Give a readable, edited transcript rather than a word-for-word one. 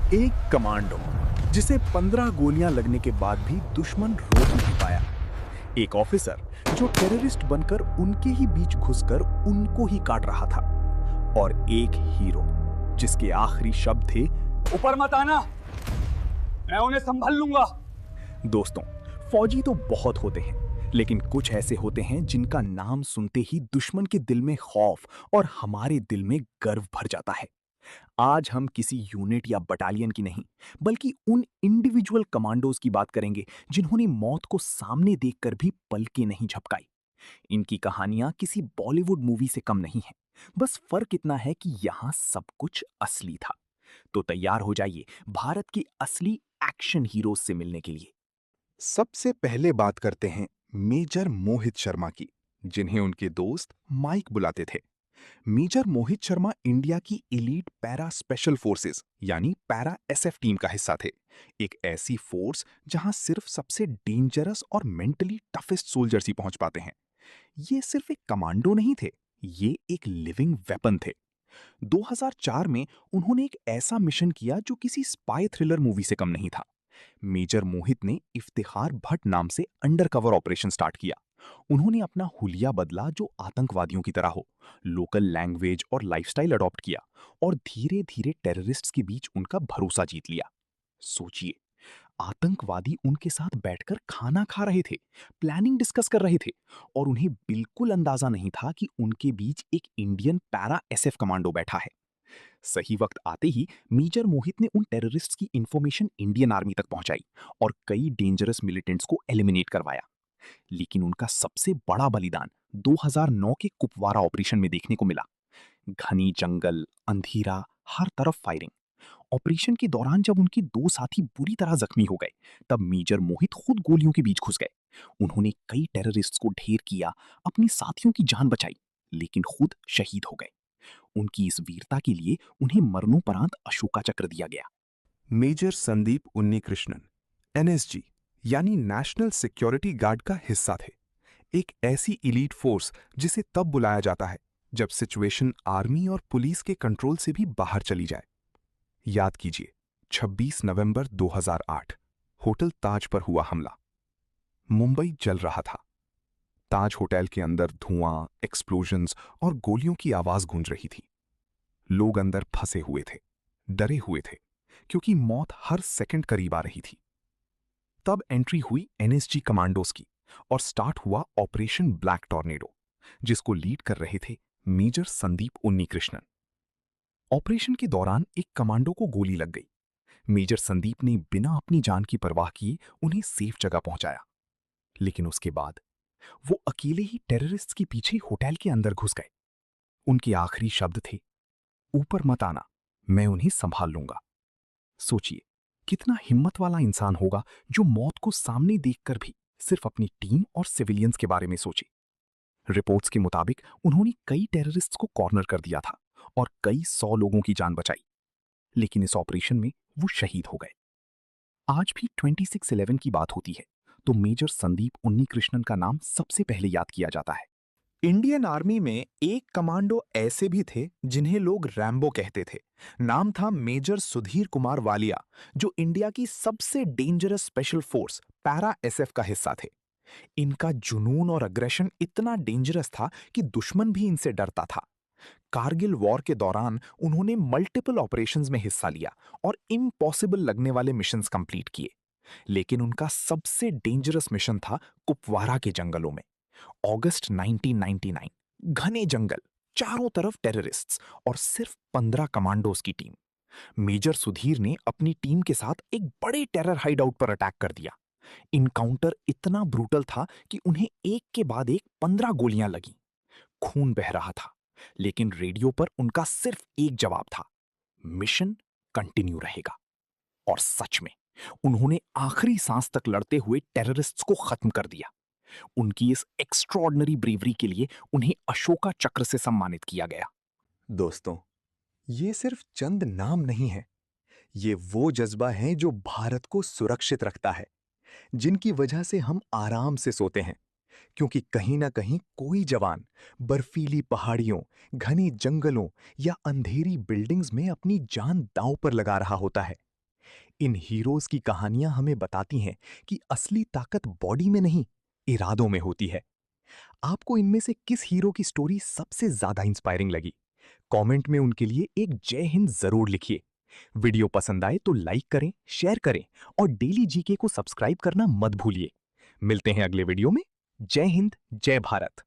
एक कमांडो जिसे 15 गोलियां लगने के बाद भी दुश्मन रोक नहीं पाया। एक ऑफिसर जो टेररिस्ट बनकर उनके ही बीच घुसकर उनको ही काट रहा था। और एक हीरो जिसके आखिरी शब्द थे, ऊपर मत आना, मैं उन्हें संभाल लूंगा। दोस्तों, फौजी तो बहुत होते हैं, लेकिन कुछ ऐसे होते हैं जिनका नाम सुनते ही दुश्मन के दिल में खौफ और हमारे दिल में गर्व भर जाता है। आज हम किसी यूनिट या बटालियन की नहीं, बल्कि उन इंडिविजुअल कमांडोज की बात करेंगे जिन्होंने मौत को सामने देखकर भी पलकें नहीं झपकाई। इनकी कहानियां किसी बॉलीवुड मूवी से कम नहीं है। बस फर्क इतना है कि यहां सब कुछ असली था। तो तैयार हो जाइए भारत की असली एक्शन हीरोज से मिलने के लिए। सबसे पहले बात करते हैं मेजर मोहित शर्मा की, जिन्हें उनके दोस्त माइक बुलाते थे। मेजर मोहित शर्मा इंडिया की एलीट पैरा स्पेशल फोर्सेस यानी पैरा एसएफ टीम का हिस्सा थे। एक ऐसी फोर्स जहां सिर्फ सबसे डेंजरस और मेंटली टफेस्ट सोल्जर्स ही पहुंच पाते हैं। ये सिर्फ एक कमांडो नहीं थे, ये एक लिविंग वेपन थे। 2004 में उन्होंने एक ऐसा मिशन किया जो किसी स्पाई थ्रिलर मूवी से कम नहीं था। मेजर मोहित ने इफ्तिखार भट्ट नाम से अंडरकवर ऑपरेशन स्टार्ट किया। उन्होंने अपना हुलिया बदला जो आतंकवादियों की तरह हो, लोकल लैंग्वेज और लाइफस्टाइल अडॉप्ट किया और धीरे धीरे टेररिस्ट्स के बीच उनका भरोसा जीत लिया। सोचिए, आतंकवादी उनके साथ बैठकर खाना खा रहे थे, प्लानिंग डिस्कस कर रहे थे, और उन्हें बिल्कुल अंदाजा नहीं था कि उनके बीच एक इंडियन पैरा एसएफ कमांडो बैठा है। सही वक्त आते ही मेजर मोहित ने उन टेररिस्ट्स की इंफॉर्मेशन इंडियन आर्मी तक पहुंचाई और कई डेंजरस मिलिटेंट्स को एलिमिनेट करवाया। लेकिन उनका सबसे बड़ा बलिदान 2009 के कुपवारा ऑपरेशन में देखने को मिला। घनी जंगल, अंधेरा, हर तरफ फायरिंग। ऑपरेशन के दौरान जब उनके दो साथी बुरी तरह जख्मी हो गए, तब मेजर मोहित खुद गोलियों के बीच घुस गए। उन्होंने कई टेररिस्ट्स को ढेर किया, अपनी साथियों की जान बचाई, लेकिन खुद शहीद हो गए। उनकी इस वीरता के लिए उन्हें मरणोपरांत अशोका चक्र दिया गया। मेजर संदीप उन्नीकृष्णन एनएसजी यानी नेशनल सिक्योरिटी गार्ड का हिस्सा थे। एक ऐसी इलीट फोर्स जिसे तब बुलाया जाता है जब सिचुएशन आर्मी और पुलिस के कंट्रोल से भी बाहर चली जाए। याद कीजिए, 26 नवंबर 2008 होटल ताज पर हुआ हमला। मुंबई जल रहा था। ताज होटल के अंदर धुआं, एक्सप्लोजन्स और गोलियों की आवाज गूंज रही थी। लोग अंदर फंसे हुए थे, डरे हुए थे, क्योंकि मौत हर सेकंड करीब आ रही थी। तब एंट्री हुई एनएसजी कमांडोज की और स्टार्ट हुआ ऑपरेशन ब्लैक टॉर्नेडो, जिसको लीड कर रहे थे मेजर संदीप उन्नीकृष्णन। ऑपरेशन के दौरान एक कमांडो को गोली लग गई। मेजर संदीप ने बिना अपनी जान की परवाह किए उन्हें सेफ जगह पहुंचाया। लेकिन उसके बाद वो अकेले ही टेररिस्ट्स के पीछे होटल के अंदर घुस गए। उनके आखिरी शब्द थे, ऊपर मत आना, मैं उन्हें संभाल लूंगा। सोचिए, कितना हिम्मत वाला इंसान होगा जो मौत को सामने देखकर भी सिर्फ अपनी टीम और सिविलियंस के बारे में सोचे। रिपोर्ट्स के मुताबिक उन्होंने कई टेररिस्ट्स को कॉर्नर कर दिया था और कई 100 लोगों की जान बचाई, लेकिन इस ऑपरेशन में वो शहीद हो गए। आज भी 26/11 की बात होती है तो मेजर संदीप उन्नीकृष्णन का नाम सबसे पहले याद किया जाता है। इंडियन आर्मी में एक कमांडो ऐसे भी थे जिन्हें लोग रैम्बो कहते थे। नाम था मेजर सुधीर कुमार वालिया, जो इंडिया की सबसे dangerous special force para SF का हिस्सा थे। इनका जुनून और अग्रेशन इतना डेंजरस था कि दुश्मन भी इनसे डरता था। कारगिल वॉर के दौरान उन्होंने मल्टीपल ऑपरेशंस में हिस्सा लिया और इम्पॉसिबल लगने वाले मिशंस कंप्लीट किए। लेकिन उनका सबसे डेंजरस मिशन था कुपवारा के जंगलों में। अगस्त 1999, घने जंगल, चारों तरफ टेररिस्ट्स और सिर्फ 15 कमांडोज की टीम। मेजर सुधीर ने अपनी टीम के साथ एक बड़े टेरर हाइडआउट पर अटैक कर दिया। इनकाउंटर इतना ब्रूटल था कि उन्हें एक के बाद एक 15 गोलियां लगीं। खून बह रहा था, लेकिन रेडियो पर उनका सिर्फ एक जवाब था, मिशन कंटिन्यू रहेगा। और सच में उन्होंने आखिरी सांस तक लड़ते हुए टेररिस्ट्स को खत्म कर दिया। उनकी इस एक्स्ट्रॉर्डनरी ब्रेवरी के लिए उन्हें अशोका चक्र से सम्मानित किया गया। दोस्तों, ये सिर्फ चंद नाम नहीं है, ये वो जज्बा है जो भारत को सुरक्षित रखता है, जिनकी वजह से हम आराम से सोते हैं, क्योंकि कहीं ना कहीं कोई जवान बर्फीली पहाड़ियों, घने जंगलों या अंधेरी बिल्डिंग्स में अपनी जान दांव पर लगा रहा होता है। इन हीरोज की कहानियां हमें बताती हैं कि असली ताकत बॉडी में नहीं, इरादों में होती है। आपको इनमें से किस हीरो की स्टोरी सबसे ज्यादा इंस्पायरिंग लगी? कमेंट में उनके लिए एक जय हिंद जरूर लिखिए। वीडियो पसंद आए तो लाइक करें, शेयर करें और डेली जीके को सब्सक्राइब करना मत भूलिए। मिलते हैं अगले वीडियो में। जय हिंद, जय भारत।